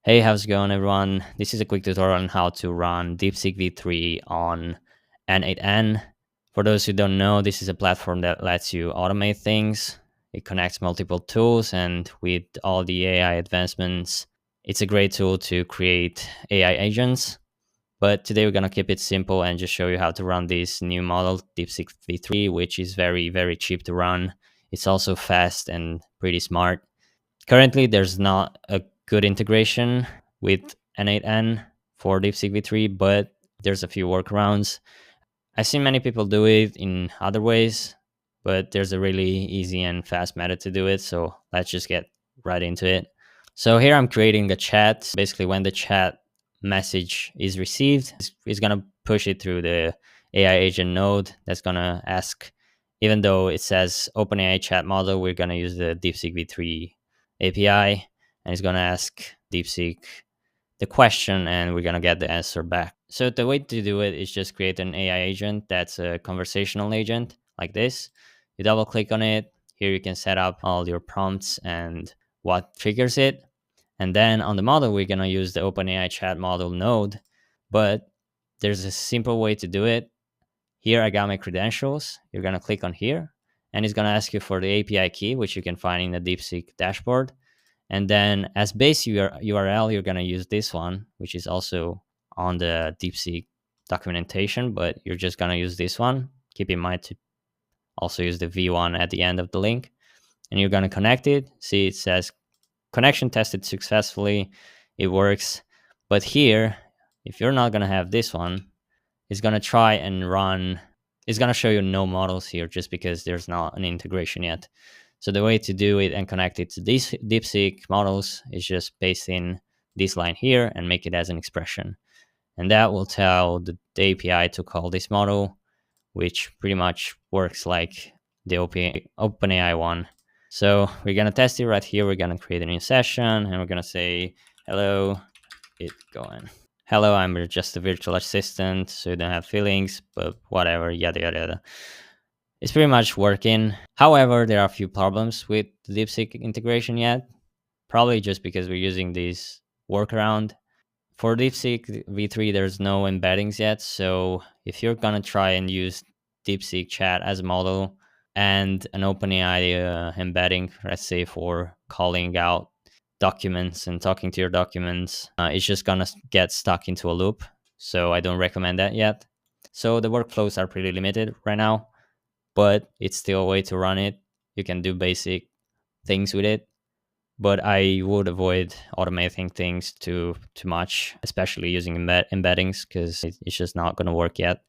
Hey, how's it going, everyone? This is a quick tutorial on how to run DeepSeek V3 on N8N. For those who don't know, this is a platform that lets you automate things. It connects multiple tools, and with all the AI advancements, it's a great tool to create AI agents. But today we're going to keep it simple and just show you how to run this new model, DeepSeek V3, which is very, very cheap to run. It's also fast and pretty smart. Currently, there's not a good integration with N8N for DeepSeek V3, but there's a few workarounds. I've seen many people do it in other ways, but there's a really easy and fast method to do it. So let's just get right into it. So here I'm creating a chat. Basically, when the chat message is received, it's going to push it through the AI agent node that's going to ask, even though it says OpenAI chat model, we're going to use the DeepSeek V3 API, and it's going to ask DeepSeek the question, and we're going to get the answer back. So the way to do it is just create an AI agent that's a conversational agent like this. You double click on it. Here you can set up all your prompts and what triggers it. And then on the model, we're going to use the OpenAI chat model node, but there's a simple way to do it. Here I got my credentials. You're going to click on here, and it's going to ask you for the API key, which you can find in the DeepSeek dashboard. And then as base URL, you're going to use this one, which is also on the DeepSeek documentation, but you're just going to use this one. Keep in mind to also use the V1 at the end of the link. And you're going to connect it. See, it says connection tested successfully. It works. But here, if you're not going to have this one, it's going to try and run. It's going to show you no models here just because there's not an integration yet. So the way to do it and connect it to these DeepSeek models is just paste in this line here and make it as an expression. And that will tell the API to call this model, which pretty much works like the OpenAI one. So we're going to test it right here. We're going to create a new session, and we're going to say, hello, it going. Hello, I'm just a virtual assistant, so you don't have feelings, but whatever, yada, yada, yada. It's pretty much working. However, there are a few problems with the DeepSeek integration yet, probably just because we're using this workaround. For DeepSeek V3, there's no embeddings yet, so if you're gonna try and use DeepSeek chat as a model and an OpenAI embedding, let's say for calling out documents and talking to your documents, it's just gonna get stuck into a loop. So I don't recommend that yet. So the workflows are pretty limited right now, but it's still a way to run it. You can do basic things with it, but I would avoid automating things too much, especially using embeddings, because it's just not going to work yet.